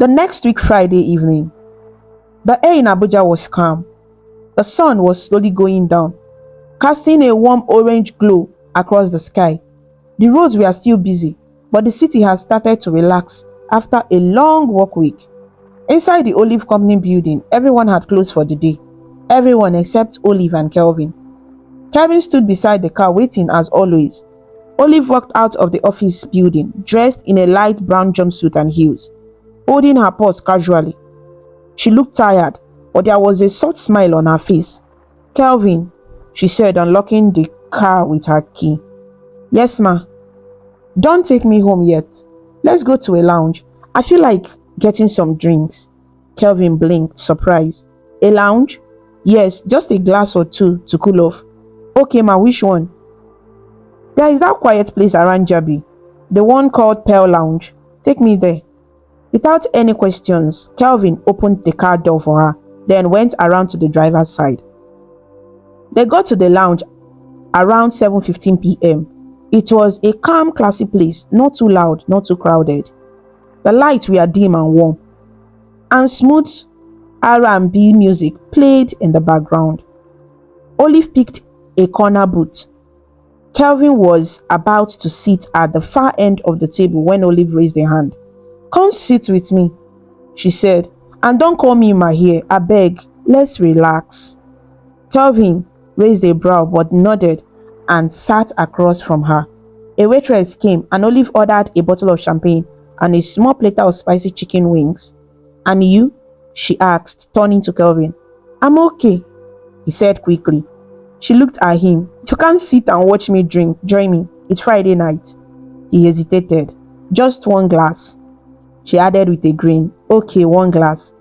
The next week, Friday evening, the air in Abuja was calm. The sun was slowly going down, casting a warm orange glow across the sky. The roads were still busy, but the city had started to relax after a long work week. Inside the Olive Company building, everyone had closed for the day. Everyone except Olive and Kelvin. Kelvin stood beside the car waiting as always. Olive walked out of the office building, dressed in a light brown jumpsuit and heels, holding her purse casually. She looked tired, but there was a soft smile on her face. "Kelvin," she said, unlocking the car with her key. "Yes, ma." "Don't take me home yet. Let's go to a lounge. I feel like getting some drinks." Kelvin blinked, surprised. "A lounge?" "Yes, just a glass or two to cool off." "Okay, ma, which one?" "There is that quiet place around Jabi, the one called Pearl Lounge. Take me there." Without any questions, Kelvin opened the car door for her, then went around to the driver's side. They got to the lounge around 7:15 p.m. It was a calm, classy place, not too loud, not too crowded. The lights were dim and warm, and smooth R&B music played in the background. Olive picked a corner booth. Kelvin was about to sit at the far end of the table when Olive raised a hand. "Come sit with me," she said, "and don't call me ma here, abeg, let's relax." Kelvin raised a brow but nodded and sat across from her. A waitress came and Olive ordered a bottle of champagne and a small platter of spicy chicken wings. "And you?" she asked, turning to Kelvin. "I'm okay," he said quickly. She looked at him. "You can't sit and watch me drink. Join me. It's Friday night." He hesitated. "Just one glass," she added with a grin. "Okay, one glass."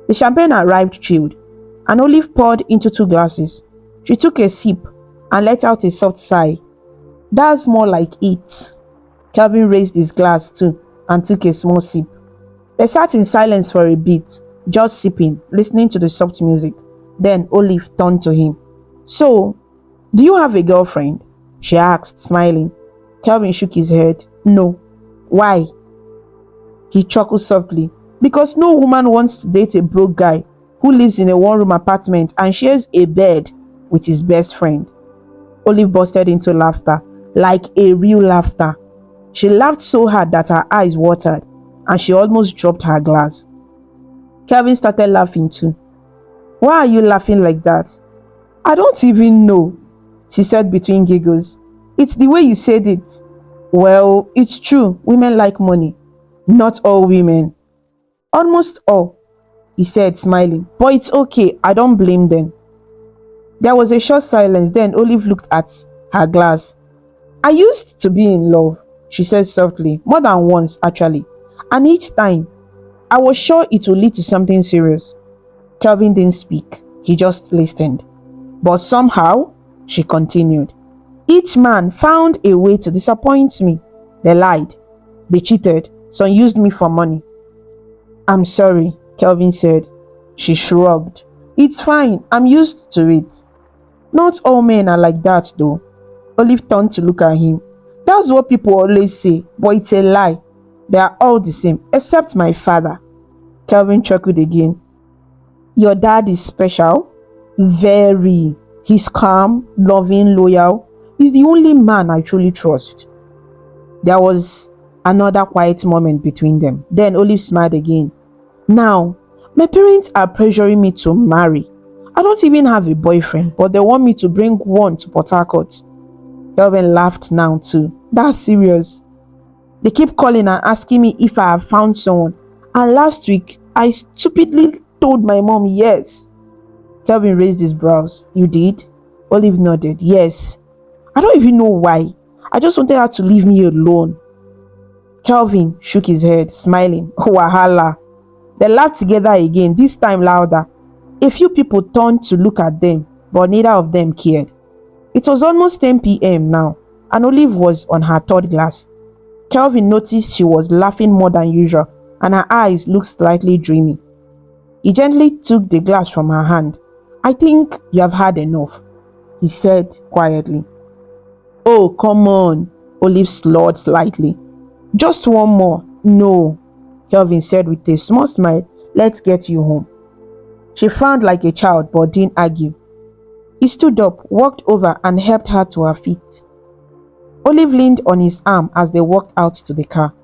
The champagne arrived chilled, and Olive poured into 2 glasses. She took a sip and let out a soft sigh. "That's more like it." Kelvin raised his glass too and took a small sip. They sat in silence for a bit, just sipping, listening to the soft music. Then Olive turned to him. "So, do you have a girlfriend?" she asked, smiling. Kelvin shook his head. "No." "Why?" He chuckled softly. "Because no woman wants to date a broke guy who lives in a one-room apartment and shares a bed with his best friend." Olive busted into laughter, like a real laughter. She laughed so hard that her eyes watered, and she almost dropped her glass. Kelvin started laughing too. "Why are you laughing like that?" "I don't even know," she said between giggles. "It's the way you said it." "Well, it's true. Women like money." "Not all women." "Almost all," he said, smiling. "But it's okay. I don't blame them." There was a short silence. Then Olive looked at her glass. "I used to be in love," she said softly. "More than once, actually. And each time, I was sure it would lead to something serious." Kelvin didn't speak. He just listened. "But somehow," she continued, "each man found a way to disappoint me. They lied. They cheated. Some used me for money." "I'm sorry," Kelvin said. She shrugged. "It's fine. I'm used to it." "Not all men are like that though." Olive turned to look at him. "That's what people always say, but it's a lie. They are all the same, except my father." Kelvin chuckled again. "Your dad is special?" "Very. He's calm, loving, loyal. He's the only man I truly trust." There was another quiet moment between them. Then Olive smiled again. "Now, my parents are pressuring me to marry. I don't even have a boyfriend, but they want me to bring one to Port Harcourt." Kelvin laughed now too. "That's serious." "They keep calling and asking me if I have found someone. And last week, I stupidly told my mom yes." Kelvin raised his brows. "You did?" Olive nodded. "Yes. I don't even know why. I just wanted her to leave me alone." Kelvin shook his head, smiling. "Wahala." They laughed together again, this time louder. A few people turned to look at them, but neither of them cared. It was almost 10 p.m. now, and Olive was on her 3rd glass. Kelvin noticed she was laughing more than usual, and her eyes looked slightly dreamy. He gently took the glass from her hand. "I think you have had enough," he said quietly. "Oh, come on," Olive slurred slightly. "Just one more." "No." Kelvin said with a small smile. Let's get you home. She frowned like a child but didn't argue. He stood up, walked over and helped her to her feet. Olive leaned on his arm as they walked out to the car.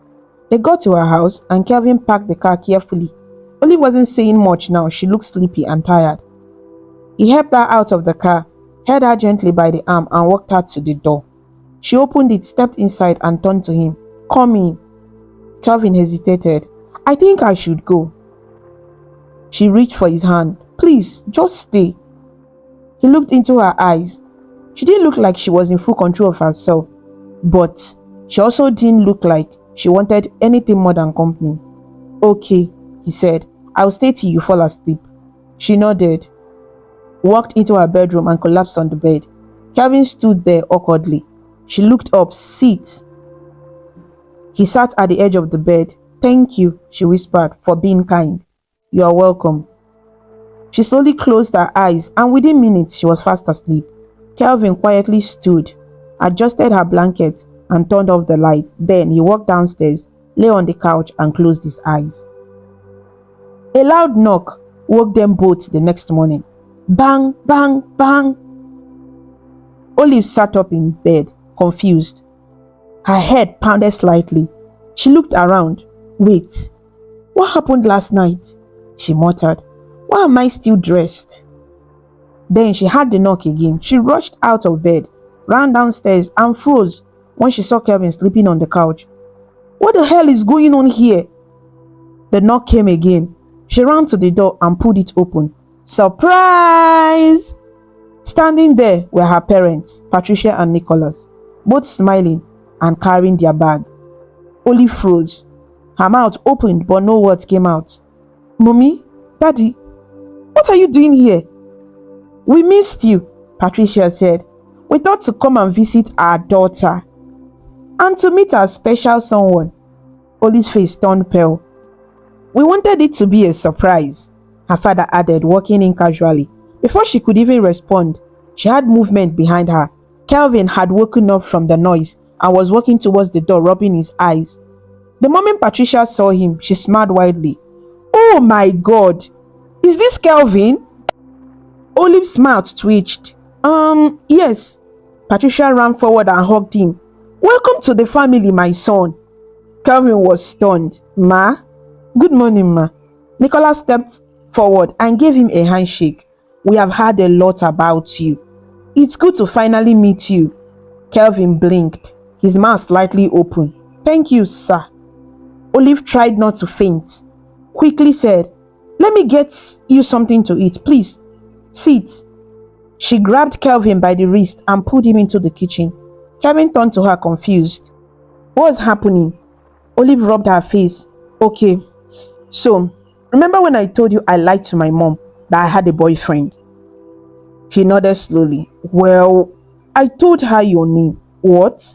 They got to her house and Kelvin parked the car carefully. Olive wasn't saying much now. She looked sleepy and tired. He helped her out of the car, held her gently by the arm and walked her to the door. She opened it, stepped inside and turned to him. Come in. Kelvin hesitated. I think I should go. She reached for his hand. Please, just stay. He looked into her eyes. She didn't look like she was in full control of herself, but she also didn't look like she wanted anything more than company. Okay, he said. I'll stay till you fall asleep. She nodded, walked into her bedroom and collapsed on the bed. Kelvin stood there awkwardly. She looked up. Sit. He sat at the edge of the bed. Thank you, she whispered, for being kind. You are welcome. She slowly closed her eyes and within minutes she was fast asleep. Kelvin quietly stood, adjusted her blanket and turned off the light. Then he walked downstairs, lay on the couch and closed his eyes. A loud knock woke them both the next morning. Bang, bang, bang. Olive sat up in bed, confused. Her head pounded slightly. She looked around. Wait, what happened last night? She muttered. Why am I still dressed? Then she heard the knock again. She rushed out of bed, ran downstairs and froze when she saw Kelvin sleeping on the couch. What the hell is going on here? The knock came again. She ran to the door and pulled it open. Surprise! Standing there were her parents, Patricia and Nicholas, both smiling and carrying their bag. Olive froze. Her mouth opened but no words came out. Mommy, Daddy, what are you doing here? We missed you, Patricia said. We thought to come and visit our daughter and to meet our special someone. Olive's face turned pale. We wanted it to be a surprise, her father added, walking in casually. Before she could even respond, she heard movement behind her. Kelvin had woken up from the noise and was walking towards the door, rubbing his eyes. The moment Patricia saw him, she smiled widely. Oh my God! Is this Kelvin? Olive's mouth twitched. Yes. Patricia ran forward and hugged him. Welcome to the family, my son. Kelvin was stunned. Ma? Good morning, Ma. Nicholas stepped forward and gave him a handshake. We have heard a lot about you. It's good to finally meet you. Kelvin blinked, his mouth slightly open. Thank you, sir. Olive tried not to faint. Quickly said, let me get you something to eat, please. Sit. She grabbed Kelvin by the wrist and pulled him into the kitchen. Kelvin turned to her confused. What's happening? Olive rubbed her face. Okay, so remember when I told you I lied to my mom that I had a boyfriend? He nodded slowly. Well, I told her your name. What?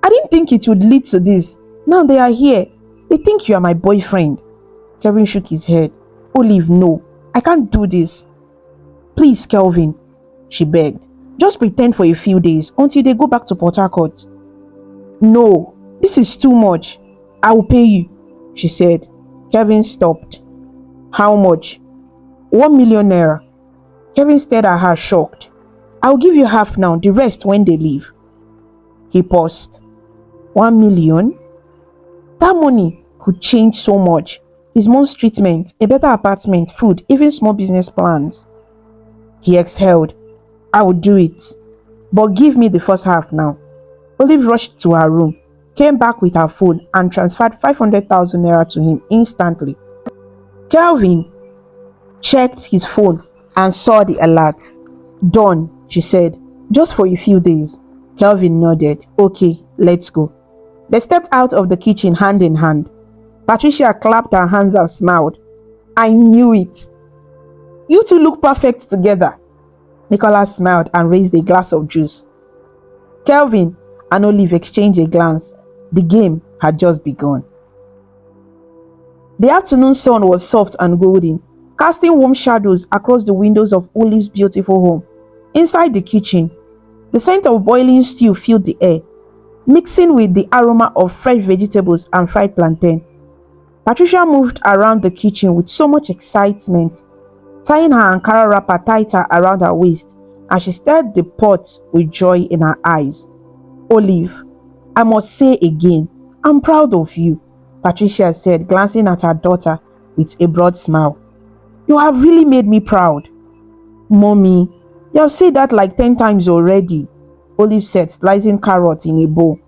I didn't think it would lead to this. Now they are here. They think you are my boyfriend. Kelvin shook his head. Olive, no. I can't do this. Please, Kelvin, she begged. Just pretend for a few days until they go back to Port Harcourt. No, this is too much. I will pay you, she said. Kelvin stopped. How much? 1 million naira. Kelvin stared at her, shocked. I'll give you half now, the rest when they leave. He paused. 1 million? That money could change so much. His mom's treatment, a better apartment, food, even small business plans. He exhaled. I will do it. But give me the first half now. Olive rushed to her room, came back with her phone and transferred 500,000 naira to him instantly. Kelvin checked his phone and saw the alert. Done, she said. Just for a few days. Kelvin nodded. Okay, let's go. They stepped out of the kitchen hand in hand. Patricia clapped her hands and smiled. I knew it. You two look perfect together. Nicholas smiled and raised a glass of juice. Kelvin and Olive exchanged a glance. The game had just begun. The afternoon sun was soft and golden, casting warm shadows across the windows of Olive's beautiful home. Inside the kitchen, the scent of boiling stew filled the air, mixing with the aroma of fresh vegetables and fried plantain. Patricia moved around the kitchen with so much excitement, tying her Ankara wrapper tighter around her waist, and she stirred the pot with joy in her eyes. Olive, I must say again, I'm proud of you, Patricia said, glancing at her daughter with a broad smile. You have really made me proud. Mommy, you have said that like 10 times already, Olive said, slicing carrot in a bowl.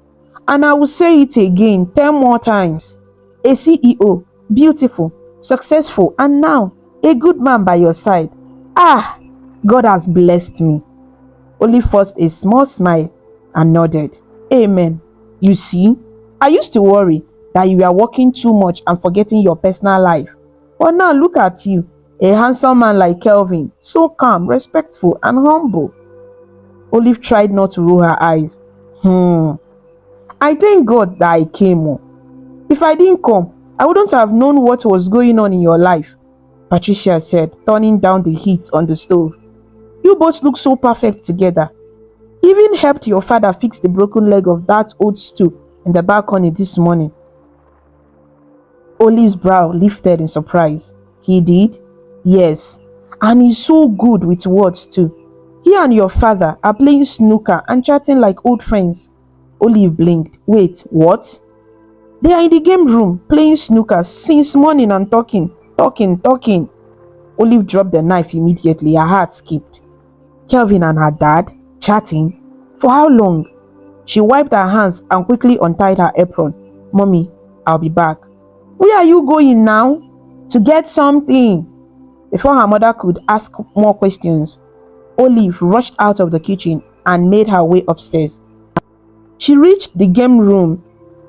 And I will say it again 10 more times. A CEO, beautiful, successful, and now a good man by your side. Ah, God has blessed me. Olive forced a small smile and nodded. Amen. You see, I used to worry that you were working too much and forgetting your personal life. But now look at you, a handsome man like Kelvin, so calm, respectful, and humble. Olive tried not to roll her eyes. I thank God that I came. Oh. If I didn't come, I wouldn't have known what was going on in your life, Patricia said, turning down the heat on the stove. You both look so perfect together. Even helped your father fix the broken leg of that old stool in the balcony this morning. Olive's brow lifted in surprise. He did? Yes. And he's so good with words too. He and your father are playing snooker and chatting like old friends. Olive blinked. Wait, what? They are in the game room playing snooker since morning and talking. Olive dropped the knife immediately. Her heart skipped. Kelvin and her dad chatting? For how long? She wiped her hands and quickly untied her apron. Mommy, I'll be back. Where are you going now? To get something. Before her mother could ask more questions, Olive rushed out of the kitchen and made her way upstairs. She reached the game room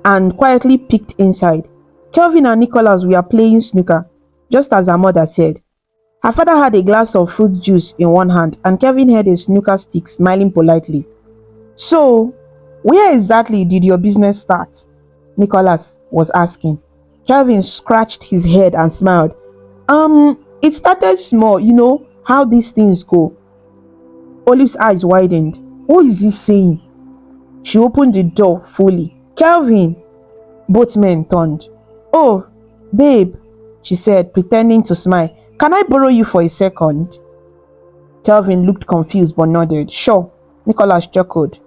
and quietly peeked inside. Kelvin and Nicholas were playing snooker, just as her mother said. Her father had a glass of fruit juice in one hand and Kelvin held a snooker stick, smiling politely. So, where exactly did your business start? Nicholas was asking. Kelvin scratched his head and smiled. It started small, you know how these things go. Olive's eyes widened. What is he saying? She opened the door fully. Kelvin! Both men turned. Oh, babe, she said, pretending to smile. Can I borrow you for a second? Kelvin looked confused but nodded. Sure, Nicholas chuckled.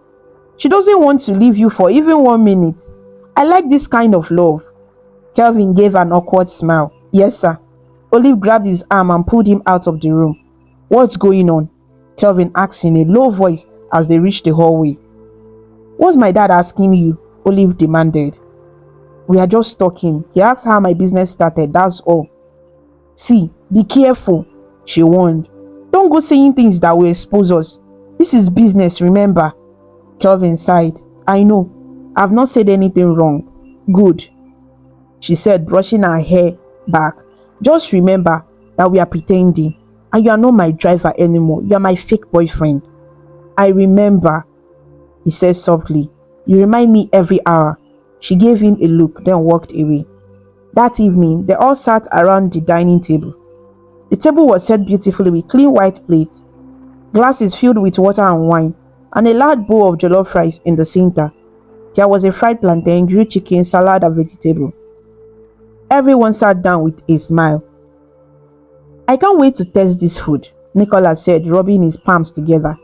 She doesn't want to leave you for even 1 minute. I like this kind of love. Kelvin gave an awkward smile. Yes, sir. Olive grabbed his arm and pulled him out of the room. What's going on? Kelvin asked in a low voice as they reached the hallway. What's my dad asking you? Olive demanded. We are just talking. He asked how my business started, that's all. See, be careful, she warned. Don't go saying things that will expose us. This is business, remember? Kelvin sighed. I know. I've not said anything wrong. Good, she said, brushing her hair back. Just remember that we are pretending, and you are not my driver anymore. You are my fake boyfriend. I remember, he said softly. You remind me every hour. She gave him a look, then walked away. That evening, they all sat around the dining table. The table was set beautifully with clean white plates, glasses filled with water and wine, and a large bowl of jollof rice in the center. There was a fried plantain, grilled chicken, salad, and vegetable. Everyone sat down with a smile. I can't wait to taste this food, Nicholas said, rubbing his palms together.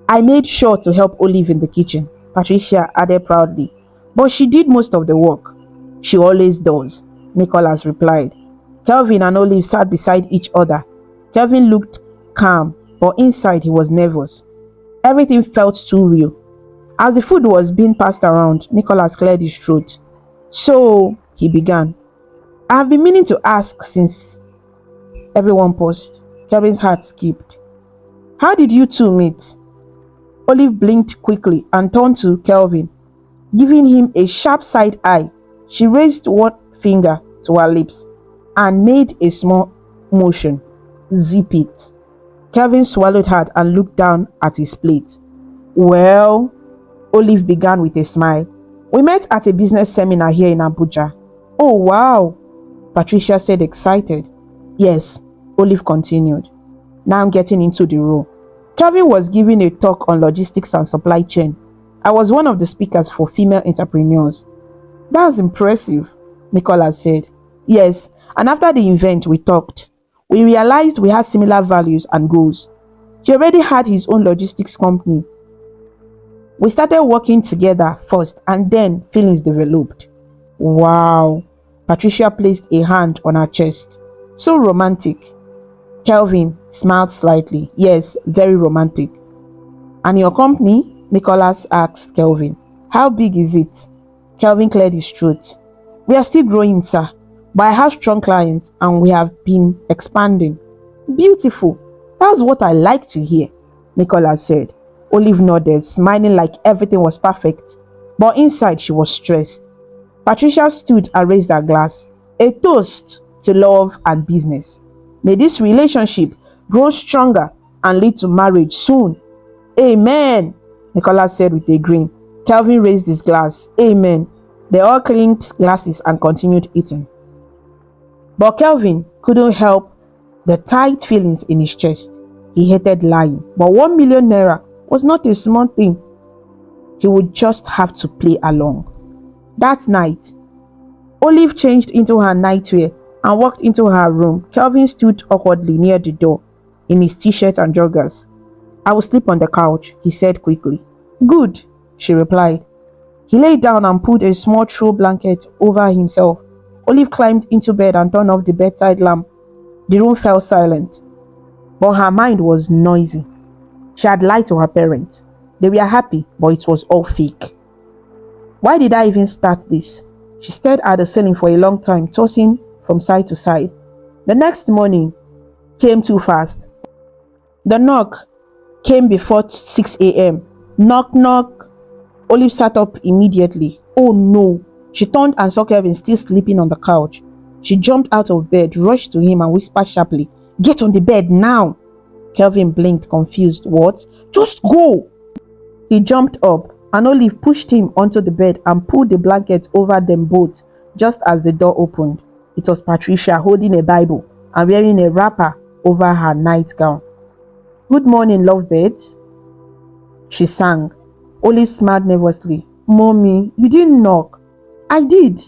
I made sure to help Olive in the kitchen, Patricia added proudly. But she did most of the work. She always does, Nicholas replied. Kelvin and Olive sat beside each other. Kelvin looked calm, but inside he was nervous. Everything felt too real. As the food was being passed around, Nicholas cleared his throat. So, he began. I have been meaning to ask since... Everyone paused. Kelvin's heart skipped. How did you two meet? Olive blinked quickly and turned to Kelvin, giving him a sharp side eye. She raised one finger to her lips and made a small motion. Zip it. Kelvin swallowed hard and looked down at his plate. Well, Olive began with a smile. We met at a business seminar here in Abuja. Oh wow, Patricia said, excited. Yes, Olive continued, now getting into the role. Kelvin was giving a talk on logistics and supply chain. I was one of the speakers for female entrepreneurs. That's impressive, Nicholas said. Yes, and after the event we talked. We realized we had similar values and goals. He already had his own logistics company. We started working together first and then feelings developed. Wow. Patricia placed a hand on her chest. So romantic. Kelvin smiled slightly. Yes, very romantic. And your company? Nicholas asked Kelvin. How big is it? Kelvin cleared his throat. We are still growing, sir, but I have strong clients and we have been expanding. Beautiful. That's what I like to hear, Nicholas said. Olive nodded, smiling like everything was perfect, but inside she was stressed. Patricia stood and raised her glass. A toast to love and business. May this relationship grow stronger and lead to marriage soon. Amen, Nicholas said with a grin. Kelvin raised his glass. Amen. They all clinked glasses and continued eating. But Kelvin couldn't help the tight feelings in his chest. He hated lying, but 1 million naira was not a small thing. He would just have to play along. That night, Olive changed into her nightwear and walked into her room. Kelvin stood awkwardly near the door in his t-shirt and joggers. I will sleep on the couch, he said quickly. Good, she replied. He lay down and pulled a small throw blanket over himself. Olive climbed into bed and turned off the bedside lamp. The room fell silent, but her mind was noisy. She had lied to her parents. They were happy, but it was all fake. Why did I even start this? She stared at the ceiling for a long time, tossing from side to side. The next morning came too fast. The knock came before 6 a.m. Knock, knock. Olive sat up immediately. Oh no. She turned and saw Kelvin still sleeping on the couch. She jumped out of bed, rushed to him and whispered sharply, Get on the bed now. Kelvin blinked, confused. What? Just go. He jumped up and Olive pushed him onto the bed and pulled the blanket over them both just as the door opened. It was Patricia holding a Bible and wearing a wrapper over her nightgown. Good morning, lovebirds, she sang. Olive smiled nervously. Mommy, you didn't knock. I did.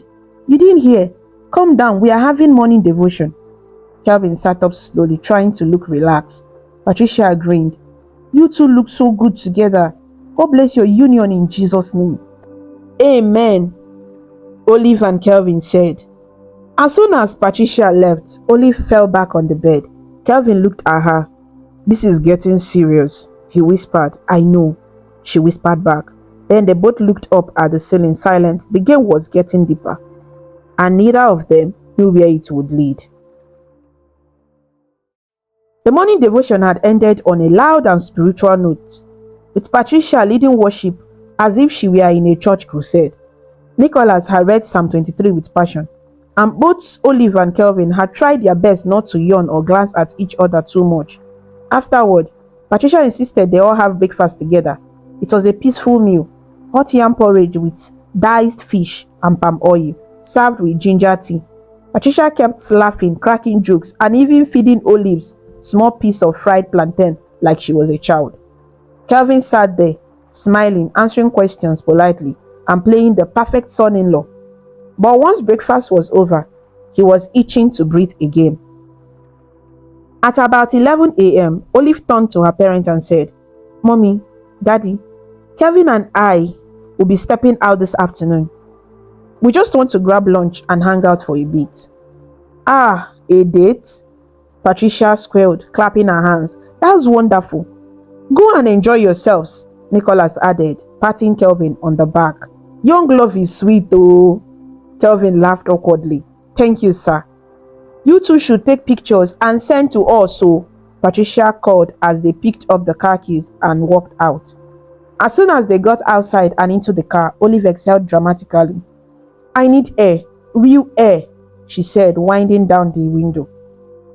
You didn't hear. Calm down, we are having morning devotion. Kelvin sat up slowly, trying to look relaxed. Patricia grinned. You two look so good together. God bless your union in Jesus' name. Amen, Olive and Kelvin said. As soon as Patricia left, Olive fell back on the bed. Kelvin looked at her. This is getting serious, he whispered. I know, she whispered back. Then they both looked up at the ceiling, silent. The game was getting deeper, and neither of them knew where it would lead. The morning devotion had ended on a loud and spiritual note, with Patricia leading worship as if she were in a church crusade. Nicholas had read Psalm 23 with passion, and both Olive and Kelvin had tried their best not to yawn or glance at each other too much. Afterward, Patricia insisted they all have breakfast together. It was a peaceful meal, hot yam porridge with diced fish and palm oil, served with ginger tea. Patricia kept laughing, cracking jokes, and even feeding Olive's small piece of fried plantain like she was a child. Kelvin sat there, smiling, answering questions politely, and playing the perfect son-in-law. But once breakfast was over, he was itching to breathe again. At about 11 a.m., Olive turned to her parents and said, Mommy, Daddy, Kelvin and I will be stepping out this afternoon. We just want to grab lunch and hang out for a bit. Ah, a date? Patricia squealed, clapping her hands. That's wonderful. Go and enjoy yourselves, Nicholas added, patting Kelvin on the back. Young love is sweet though. Kelvin laughed awkwardly. Thank you, sir. You two should take pictures and send to us, so Patricia called as they picked up the car keys and walked out. As soon as they got outside and into the car, Olive exhaled dramatically. I need air, real air, she said, winding down the window.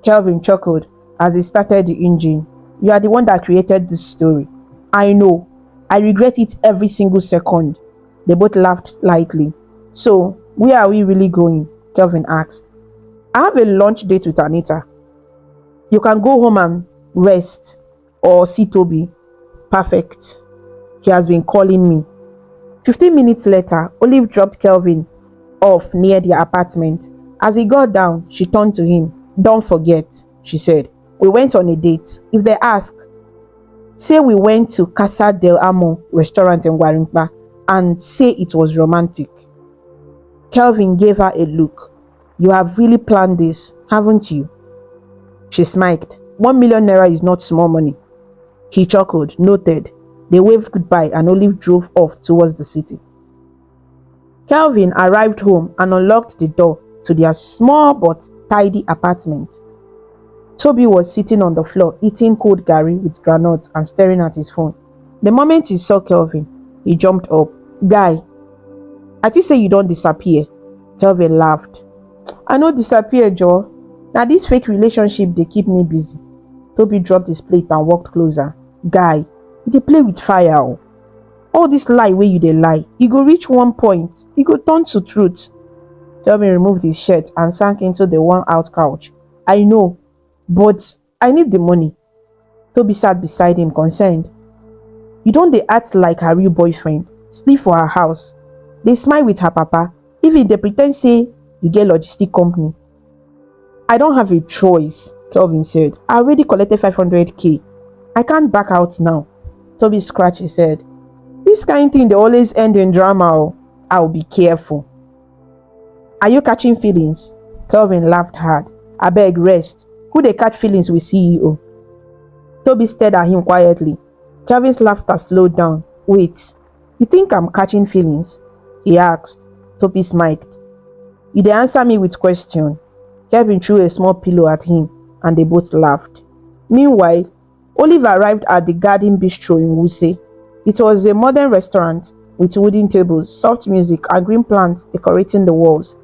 Kelvin chuckled as he started the engine. You are the one that created this story. I know. I regret it every single second. They both laughed lightly. So, where are we really going? Kelvin asked. I have a lunch date with Anita. You can go home and rest or see Toby. Perfect. He has been calling me. 15 minutes later, Olive dropped Kelvin off near their apartment. As he got down, she turned to him. "Don't forget," she said. "We went on a date. If they ask, say we went to Casa del Amo restaurant in Warimpa and say it was romantic." Kelvin gave her a look. "You have really planned this, haven't you?" She smiled. 1 million naira is not small money. He chuckled, noted. They waved goodbye and Olive drove off towards the city. Kelvin arrived home and unlocked the door to their small but tidy apartment. Toby was sitting on the floor eating cold garri with groundnuts and staring at his phone. The moment he saw Kelvin, he jumped up. "Guy, I think say you don't disappear." Kelvin laughed. "I no disappear, Joe. Now this fake relationship they keep me busy." Toby dropped his plate and walked closer. "Guy, you dey play with fire oh. All this lie where you dey lie, e go reach one point, e go turn to truth." Kelvin removed his shirt and sank into the worn-out couch. "I know, but I need the money." Toby sat beside him, concerned. "You don't dey act like her real boyfriend, sleep for her house, dey smile with her papa, even dey pretend say you get logistic company." "I don't have a choice," Kelvin said. "I already collected 500k. I can't back out now." Toby scratched his head. "This kind thing they always end in drama oh. I'll be careful." "Are you catching feelings?" Kelvin laughed hard. "Abeg rest. Who dey catch feelings with CEO?" Toby stared at him quietly. Kelvin's laughter slowed down. "Wait, you think I'm catching feelings?" he asked. Toby smiled. "You dey answer me with question." Kelvin threw a small pillow at him and they both laughed. Meanwhile, Olive arrived at the Garden Bistro in Wuse. It was a modern restaurant with wooden tables, soft music, and green plants decorating the walls.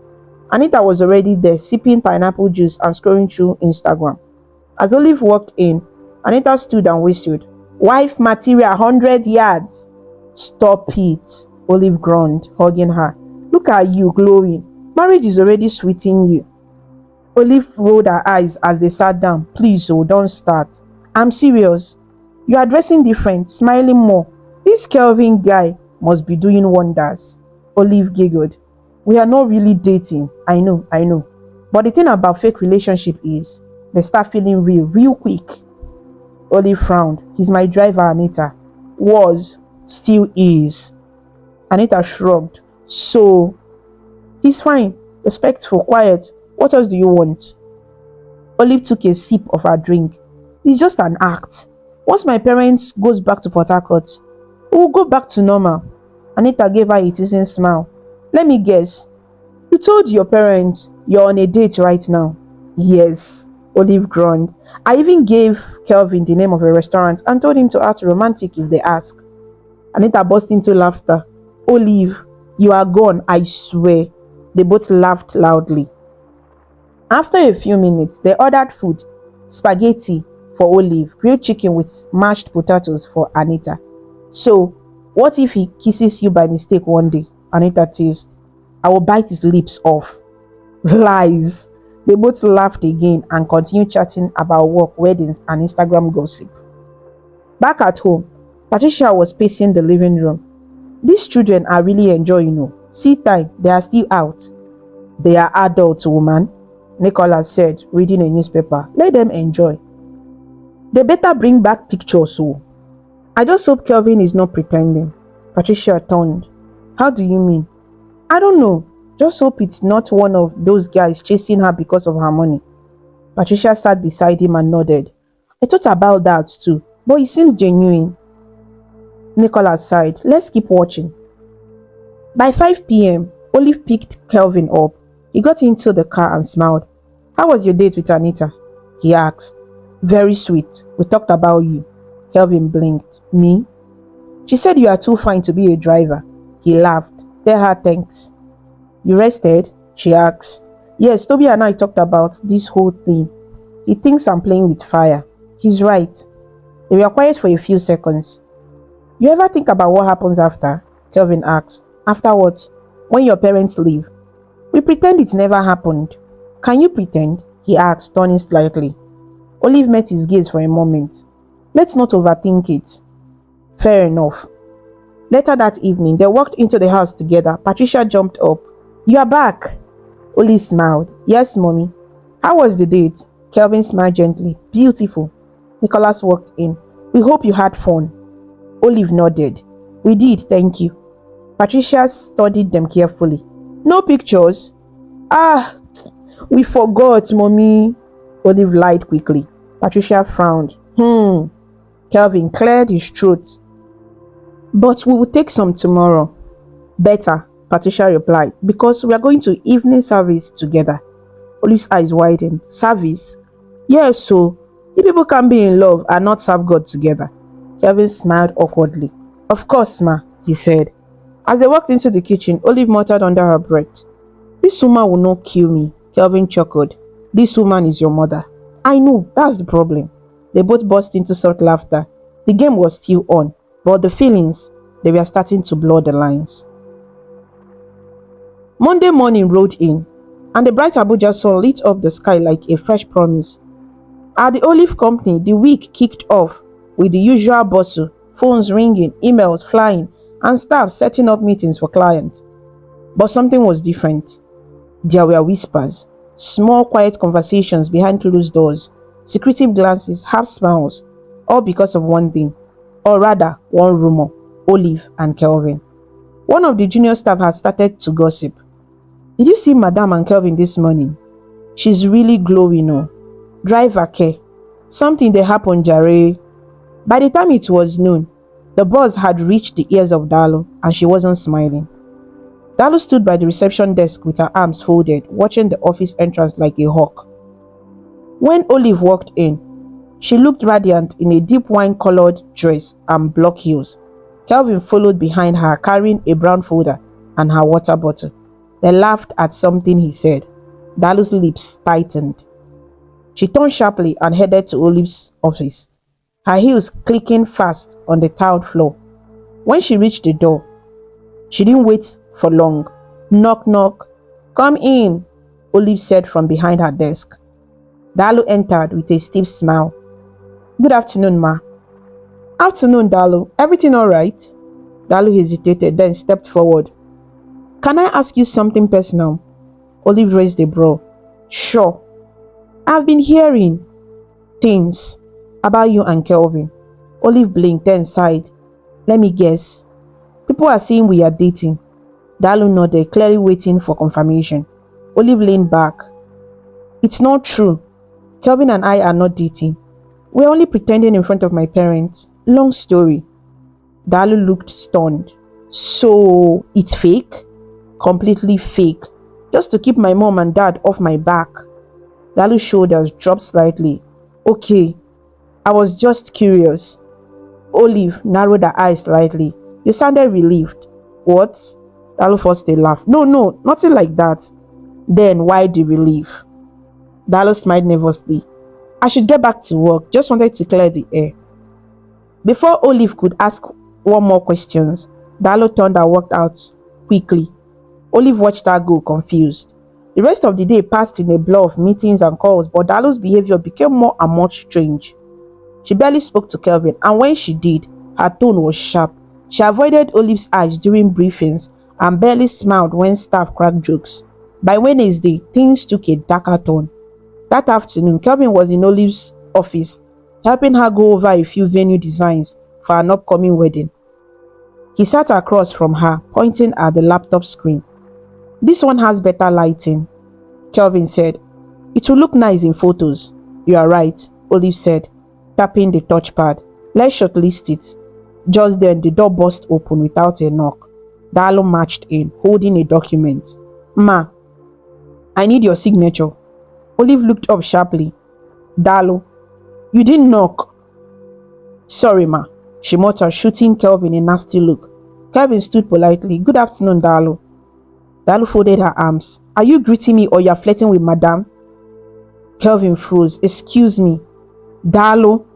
Anita was already there, sipping pineapple juice and scrolling through Instagram. As Olive walked in, Anita stood and whistled. "Wife material 100 yards." "Stop it," Olive groaned, hugging her. "Look at you glowing. Marriage is already sweeting you." Olive rolled her eyes as they sat down. "Please, oh, don't start. I'm serious. You are dressing different, smiling more. This Kelvin guy must be doing wonders." Olive giggled. "We are not really dating. I know. But the thing about fake relationship is they start feeling real quick." Olive frowned. "He's my driver, Anita." "Was, still is." Anita shrugged. "So, he's fine, respectful, quiet. What else do you want?" Olive took a sip of her drink. "It's just an act. Once my parents goes back to Port Harcourt, we'll go back to normal." Anita gave her a teasing smile. "Let me guess. You told your parents you're on a date right now?" "Yes," Olive groaned. "I even gave Kelvin the name of a restaurant and told him to act romantic if they ask." Anita burst into laughter. "Olive, you are gone, I swear." They both laughed loudly. After a few minutes, they ordered food. Spaghetti for Olive, grilled chicken with mashed potatoes for Anita. "So, what if he kisses you by mistake one day?" Anita teased. "I will bite his lips off." "Lies." They both laughed again and continued chatting about work, weddings, and Instagram gossip. Back at home, Patricia was pacing the living room. "These children are really enjoying. See time, they are still out." "They are adults, woman," Nicholas said, reading a newspaper. "Let them enjoy. They better bring back pictures. I just hope Kelvin is not pretending." Patricia turned. "How do you mean?" "I don't know. Just hope it's not one of those guys chasing her because of her money." Patricia sat beside him and nodded. "I thought about that too, but it seems genuine." Nicholas sighed. "Let's keep watching." By 5 p.m., Olive picked Kelvin up. He got into the car and smiled. "How was your date with Anita?" he asked. "Very sweet. We talked about you." Kelvin blinked. "Me?" "She said you are too fine to be a driver." He laughed. "Tell her thanks." "You rested?" she asked. "Yes, Toby and I talked about this whole thing. He thinks I'm playing with fire." "He's right." They were quiet for a few seconds. "You ever think about what happens after?" Kelvin asked. "After what?" "When your parents leave." "We pretend it never happened." "Can you pretend?" he asked, turning slightly. Olive met his gaze for a moment. "Let's not overthink it." "Fair enough." Later that evening, they walked into the house together. Patricia jumped up. You are back. Olive smiled. Yes, mommy. How was the date? Kelvin smiled gently. Beautiful. Nicholas walked in. We hope you had fun. Olive nodded. We did, thank you. Patricia studied them carefully. No pictures? Ah, we forgot, mommy. Olive lied quickly. Patricia frowned. Kelvin cleared his throat. But we will take some tomorrow. Better, Patricia replied, because we are going to evening service together. Olive's eyes widened. Service? Yes, so you people can be in love and not serve God together. Kelvin smiled awkwardly. Of course, ma, he said. As they walked into the kitchen, Olive muttered under her breath. This woman will not kill me. Kelvin chuckled. This woman is your mother. I know, that's the problem. They both burst into soft laughter. The game was still on, but the feelings, they were starting to blur the lines. Monday morning rolled in, and the bright Abuja sun lit up the sky like a fresh promise. At the Olive Company, the week kicked off with the usual bustle, phones ringing, emails flying, and staff setting up meetings for clients. But something was different. There were whispers, small quiet conversations behind closed doors, secretive glances, half smiles, all because of one thing, or rather one rumor, Olive and Kelvin. One of the junior staff had started to gossip. Did you see Madame and Kelvin this morning? She's really glowing, oh. Drive her care. Something that happened, Jare. By the time it was noon, the buzz had reached the ears of Dalu, and she wasn't smiling. Dalu stood by the reception desk with her arms folded, watching the office entrance like a hawk. When Olive walked in, she looked radiant in a deep wine-colored dress and block heels. Kelvin followed behind her, carrying a brown folder and her water bottle. They laughed at something he said. Dalu's lips tightened. She turned sharply and headed to Olive's office, her heels clicking fast on the tiled floor. When she reached the door, she didn't wait for long. Knock, knock. Come in, Olive said from behind her desk. Dalu entered with a stiff smile. Good afternoon, ma. Afternoon, Dalu. Everything all right? Dalu hesitated, then stepped forward. Can I ask you something personal? Olive raised a brow. Sure. I've been hearing things about you and Kelvin. Olive blinked, then sighed. Let me guess. People are saying we are dating. Dalu nodded, clearly waiting for confirmation. Olive leaned back. It's not true. Kelvin and I are not dating. We're only pretending in front of my parents. Long story. Dalu looked stunned. So, it's fake? Completely fake. Just to keep my mom and dad off my back. Dalu's shoulders dropped slightly. Okay, I was just curious. Olive narrowed her eyes slightly. You sounded relieved. What? Dalu forced a laugh. No, nothing like that. Then why the relief? Dalu smiled nervously. I should get back to work. Just wanted to clear the air. Before Olive could ask one more questions, Dalu turned and walked out quickly. Olive watched her go, confused. The rest of the day passed in a blur of meetings and calls, but Dalu's behavior became more and more strange. She barely spoke to Kelvin, and when she did, her tone was sharp. She avoided Olive's eyes during briefings and barely smiled when staff cracked jokes. By Wednesday, things took a darker turn. That afternoon, Kelvin was in Olive's office, helping her go over a few venue designs for an upcoming wedding. He sat across from her, pointing at the laptop screen. This one has better lighting, Kelvin said. It will look nice in photos. You are right, Olive said, tapping the touchpad. Let's shortlist it. Just then, the door burst open without a knock. Dalu marched in, holding a document. Ma, I need your signature. Olive looked up sharply. Dalu, you didn't knock. Sorry, ma, she muttered, shooting Kelvin a nasty look. Kelvin stood politely. Good afternoon, Dalu. Dalu folded her arms. Are you greeting me or you are flirting with Madame? Kelvin froze. Excuse me. Dalu,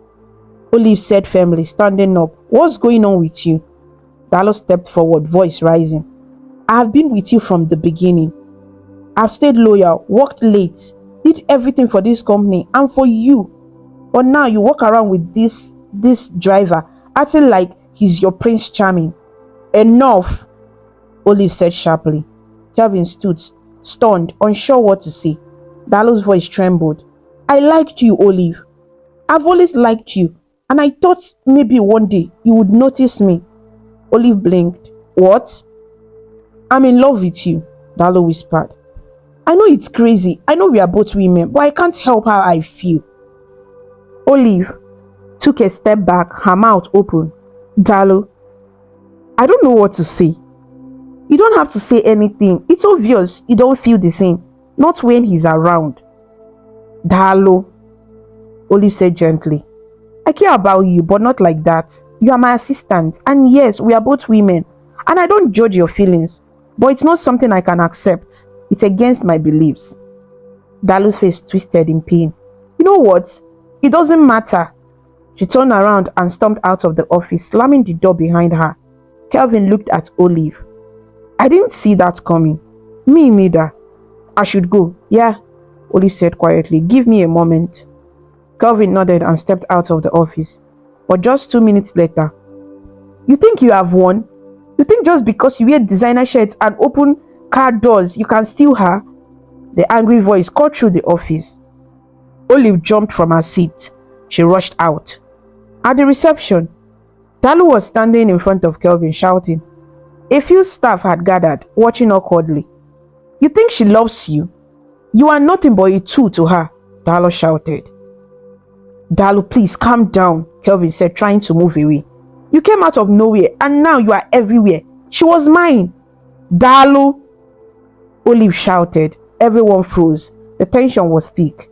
Olive said firmly, standing up. What's going on with you? Dalu stepped forward, voice rising. I have been with you from the beginning. I've stayed loyal, worked late, did everything for this company and for you. But now you walk around with this driver, acting like he's your Prince Charming. Enough, Olive said sharply. Kelvin stood, stunned, unsure what to say. Darlow's voice trembled. I liked you, Olive. I've always liked you, and I thought maybe one day you would notice me. Olive blinked. What? I'm in love with you, Darlow whispered. I know it's crazy. I know we are both women, but I can't help how I feel. Olive took a step back, her mouth open. Darlow, I don't know what to say. You don't have to say anything. It's obvious you don't feel the same. Not when he's around. Darlow, Olive said gently. I care about you, but not like that. You are my assistant, and yes, we are both women, and I don't judge your feelings, but it's not something I can accept. It's against my beliefs. Darlow's face twisted in pain. You know what? It doesn't matter. She turned around and stormed out of the office, slamming the door behind her. Kelvin looked at Olive. I didn't see that coming. Me neither. I should go. Yeah, Olive said quietly. Give me a moment. Kelvin nodded and stepped out of the office. But just 2 minutes later, you think you have won? You think just because you wear designer shirts and open car doors, you can steal her? The angry voice cut through the office. Olive jumped from her seat. She rushed out. At the reception, Darlow was standing in front of Kelvin shouting. A few staff had gathered, watching awkwardly. You think she loves you? You are nothing but a tool to her, Darlow shouted. Darlow, please calm down, Kelvin said, trying to move away. You came out of nowhere and now you are everywhere. She was mine. Darlow, Olive shouted. Everyone froze. The tension was thick.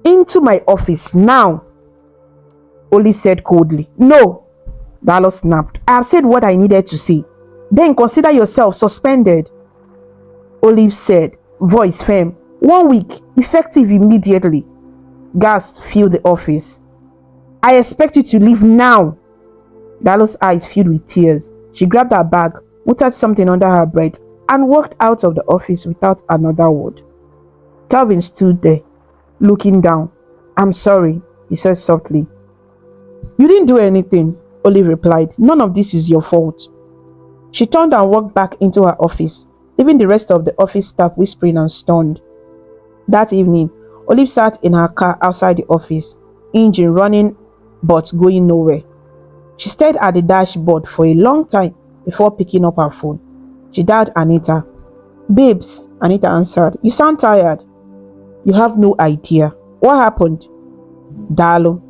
Into my office now, Olive said coldly. No, Darlow snapped. I have said what I needed to say. Then consider yourself suspended, Olive said, voice firm. 1 week, effective immediately. Gasp filled the office. I expect you to leave now. Darlow's eyes filled with tears. She grabbed her bag, muttered something under her breath, and walked out of the office without another word. Kelvin stood there, looking down. I'm sorry, he said softly. You didn't do anything, Olive replied. None of this is your fault. She turned and walked back into her office, leaving the rest of the office staff whispering and stunned. That evening, Olive sat in her car outside the office, engine running but going nowhere. She stared at the dashboard for a long time before picking up her phone. She dialed Anita. Babes, Anita answered. You sound tired. You have no idea. What happened? Darlow.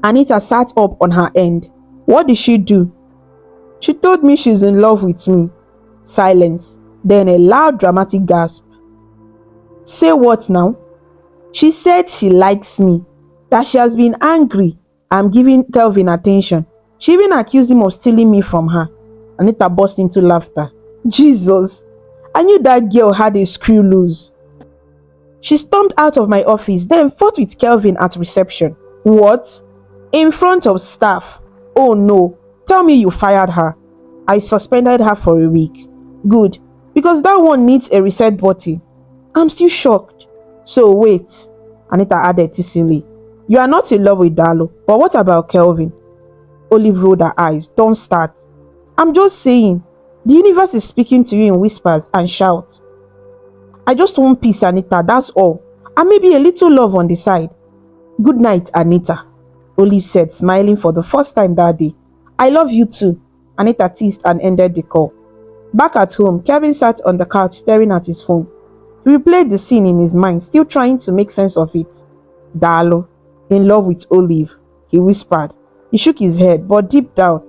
Anita sat up on her end. What did she do? She told me she's in love with me. Silence. Then a loud dramatic gasp. Say what now? She said she likes me, that she has been angry. I'm giving Kelvin attention. She even accused him of stealing me from her. Anita burst into laughter. Jesus, I knew that girl had a screw loose. She stormed out of my office, then fought with Kelvin at reception. What? In front of staff? Oh no, tell me you fired her. I suspended her for a week. Good, because that one needs a reset button. I'm still shocked. So wait, Anita added teasingly. You are not in love with Darlow, but what about Kelvin? Olive rolled her eyes. Don't start. I'm just saying, the universe is speaking to you in whispers and shouts. I just want peace, Anita, that's all. And maybe a little love on the side. Good night, Anita, Olive said, smiling for the first time that day. I love you too, Anita teased and ended the call. Back at home, Kevin sat on the couch staring at his phone. He replayed the scene in his mind, still trying to make sense of it. Darlow, in love with Olive, he whispered. He shook his head, but deep down,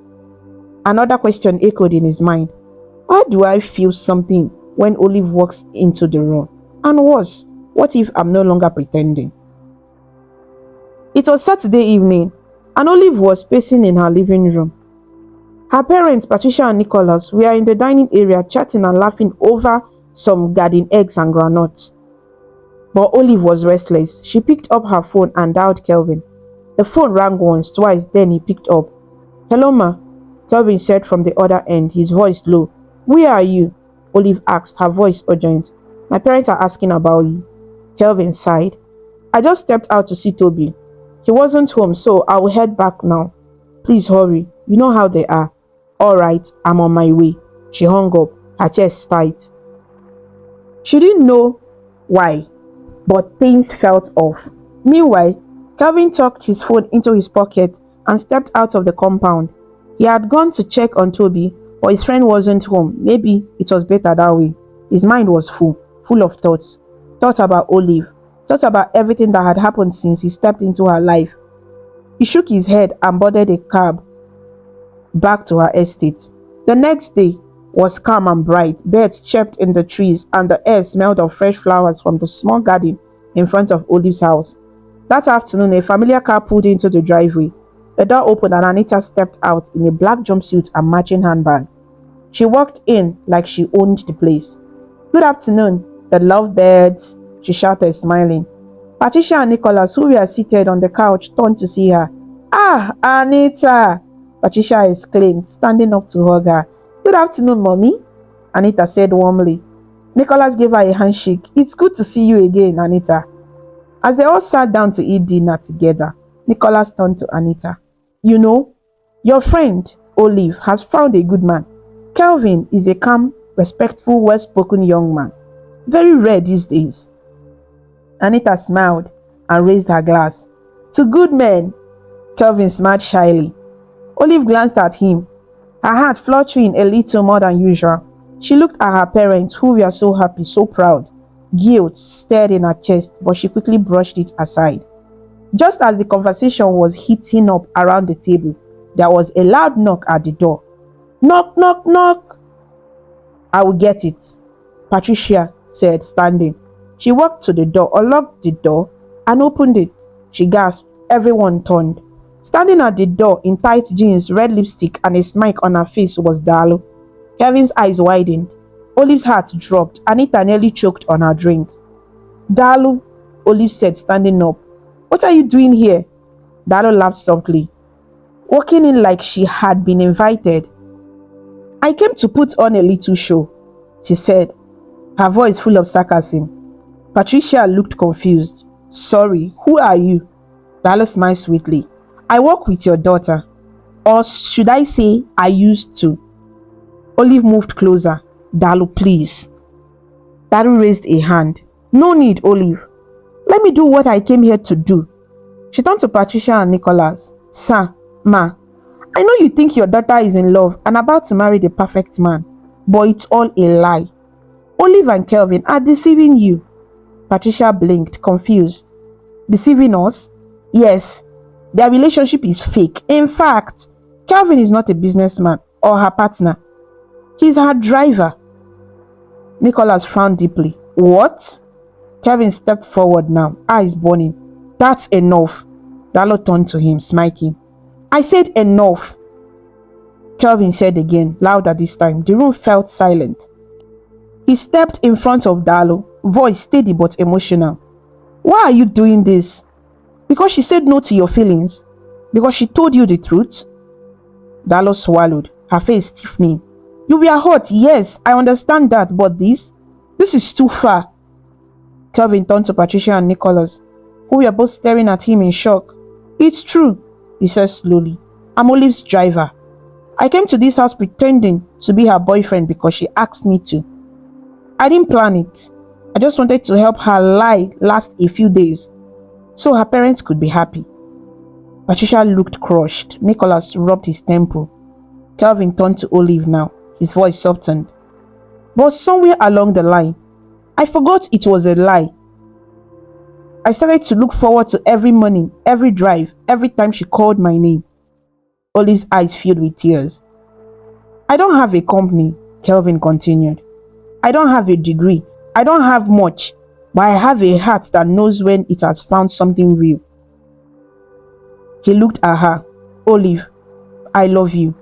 another question echoed in his mind. Why do I feel something when Olive walks into the room? And worse, what if I'm no longer pretending? It was Saturday evening, and Olive was pacing in her living room. Her parents, Patricia and Nicholas, were in the dining area chatting and laughing over some garden eggs and granuts. But Olive was restless. She picked up her phone and dialed Kelvin. The phone rang once, twice, then he picked up. Hello, ma, Kelvin said from the other end, his voice low. Where are you? Olive asked, her voice urgent. My parents are asking about you. Kelvin sighed. I just stepped out to see Toby. He wasn't home, so I will head back now. Please hurry. You know how they are. All right, I'm on my way. She hung up. Her chest tight. She didn't know why, but things felt off. Meanwhile, Calvin tucked his phone into his pocket and stepped out of the compound. He had gone to check on Toby, but his friend wasn't home. Maybe it was better that way. His mind was full of thoughts. Thoughts about Olive, thoughts about everything that had happened since he stepped into her life. He shook his head and boarded a cab back to her estate. The next day was calm and bright. Birds chirped in the trees and the air smelled of fresh flowers from the small garden in front of Olive's house. That afternoon, a familiar car pulled into the driveway. The door opened and Anita stepped out in a black jumpsuit and matching handbag. She walked in like she owned the place. "Good afternoon, the lovebirds," she shouted, smiling. Patricia and Nicholas, who were seated on the couch, turned to see her. "Ah, Anita!" Patricia exclaimed, standing up to hug her. "Good afternoon, Mommy," Anita said warmly. Nicholas gave her a handshake. "It's good to see you again, Anita." As they all sat down to eat dinner together, Nicholas turned to Anita. "You know, your friend, Olive, has found a good man. Kelvin is a calm, respectful, well-spoken young man. Very rare these days." Anita smiled and raised her glass. "To good men." Kelvin smiled shyly. Olive glanced at him, her heart fluttering a little more than usual. She looked at her parents, who were so happy, so proud. Guilt stirred in her chest, but she quickly brushed it aside. Just as the conversation was heating up around the table, there was a loud knock at the door. "Knock, knock, knock." "I will get it," Patricia said, standing. She walked to the door, unlocked the door, and opened it. She gasped. Everyone turned. Standing at the door in tight jeans, red lipstick, and a smile on her face was Dalo. Kevin's eyes widened. Olive's heart dropped. Anita nearly choked on her drink. "Dalo," Olive said, standing up. "What are you doing here?" Dalo laughed softly, walking in like she had been invited. "I came to put on a little show," she said, her voice full of sarcasm. Patricia looked confused. "Sorry, who are you?" Dalo smiled sweetly. "I work with your daughter. Or should I say, I used to." Olive moved closer. "Dalo, please." Dalo raised a hand. "No need, Olive. Let me do what I came here to do." She turned to Patricia and Nicholas. "Sir, Ma, I know you think your daughter is in love and about to marry the perfect man, but it's all a lie. Olive and Kelvin are deceiving you." Patricia blinked, confused. "Deceiving us?" "Yes. Their relationship is fake. In fact, Kelvin is not a businessman or her partner. He's her driver." Nicholas frowned deeply. "What?" Kelvin stepped forward now, eyes burning. "That's enough." Dalo turned to him, smirking. "I said enough," Kelvin said again, louder this time. The room felt silent. He stepped in front of Dalo, voice steady but emotional. "Why are you doing this? Because she said no to your feelings? Because she told you the truth?" Dalo swallowed, her face stiffening. "You were hurt, yes, I understand that, but this is too far." Kelvin turned to Patricia and Nicholas, who were both staring at him in shock. "It's true," he said slowly. "I'm Olive's driver. I came to this house pretending to be her boyfriend because she asked me to. I didn't plan it. I just wanted to help her lie last a few days so her parents could be happy." Patricia looked crushed. Nicholas rubbed his temple. Kelvin turned to Olive now. His voice softened. "But somewhere along the line, I forgot it was a lie. I started to look forward to every morning, every drive, every time she called my name." Olive's eyes filled with tears. "I don't have a company," Kelvin continued. "I don't have a degree. I don't have much, but I have a heart that knows when it has found something real." He looked at her. "Olive, I love you.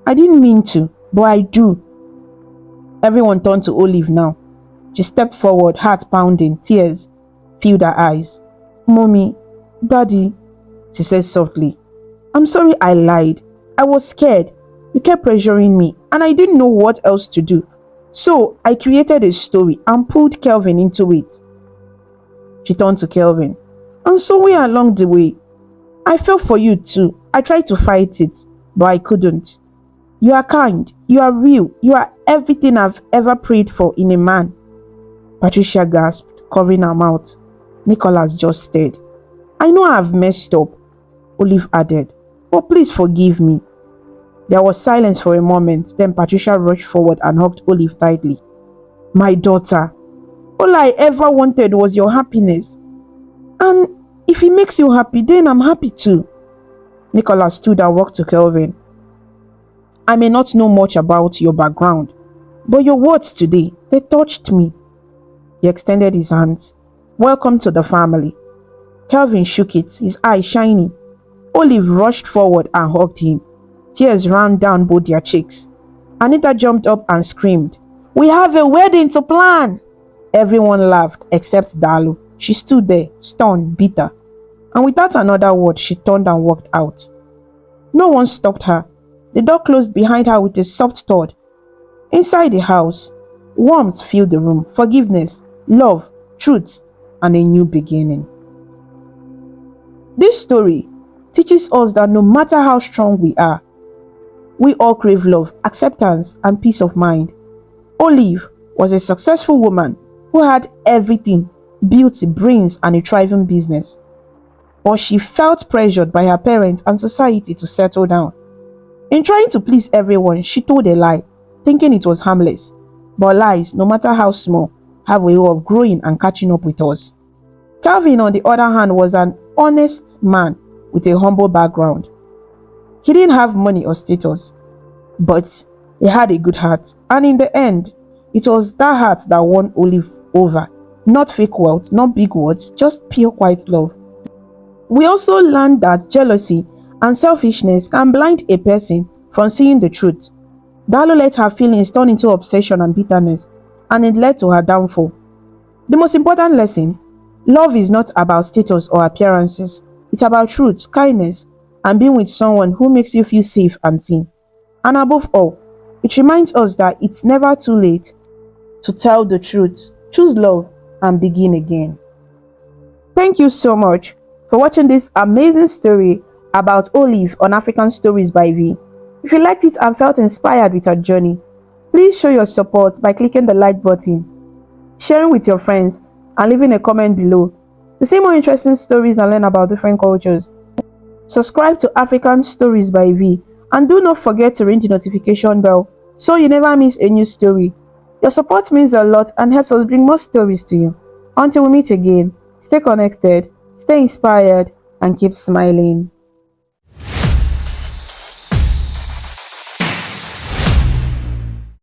I didn't mean to, but I do." Everyone turned to Olive now. She stepped forward, heart pounding, tears filled her eyes. "Mommy, Daddy," she said softly. "I'm sorry I lied. I was scared. You kept pressuring me, and I didn't know what else to do. So I created a story and pulled Kelvin into it." She turned to Kelvin. "And somewhere along the way, I fell for you too. I tried to fight it, but I couldn't. You are kind, you are real, you are everything I've ever prayed for in a man. Patricia gasped, covering her mouth. Nicholas just stared. I know I've messed up, Olive added, but please forgive me. There was silence for a moment, then Patricia rushed forward and hugged Olive tightly. My daughter, all I ever wanted was your happiness. And if it makes you happy, then I'm happy too. Nicholas stood and walked to Kelvin. I may not know much about your background, but your words today, they touched me. He extended his hands. Welcome to the family. Kelvin shook it, his eyes shining. Olive rushed forward and hugged him. Tears ran down both their cheeks. Anita jumped up and screamed, We have a wedding to plan! Everyone laughed except Dalu. She stood there, stunned, bitter. And without another word, she turned and walked out. No one stopped her. The door closed behind her with a soft thud. Inside the house, warmth filled the room, forgiveness, love, truth, and a new beginning. This story teaches us that no matter how strong we are, we all crave love, acceptance, and peace of mind. Olive was a successful woman who had everything, beauty, brains, and a thriving business. But she felt pressured by her parents and society to settle down. In trying to please everyone, she told a lie, thinking it was harmless. But lies, no matter how small, have a way of growing and catching up with us. Calvin, on the other hand, was an honest man with a humble background. He didn't have money or status, but he had a good heart. And in the end, it was that heart that won Olive over. Not fake wealth, not big words, just pure quiet love. We also learned that jealousy and selfishness can blind a person from seeing the truth. Dalu let her feelings turn into obsession and bitterness, and it led to her downfall. The most important lesson: love is not about status or appearances. It's about truth, kindness, and being with someone who makes you feel safe and seen. And above all, it reminds us that it's never too late to tell the truth, choose love, and begin again. Thank you so much for watching this amazing story about Olive on African Stories by V. If you liked it and felt inspired with our journey, please show your support by clicking the like button, sharing with your friends, and leaving a comment below. To see more interesting stories and learn about different cultures, subscribe to African Stories by V, and do not forget to ring the notification bell so you never miss a new story. Your support means a lot and helps us bring more stories to you. Until we meet again, stay connected, stay inspired, and keep smiling.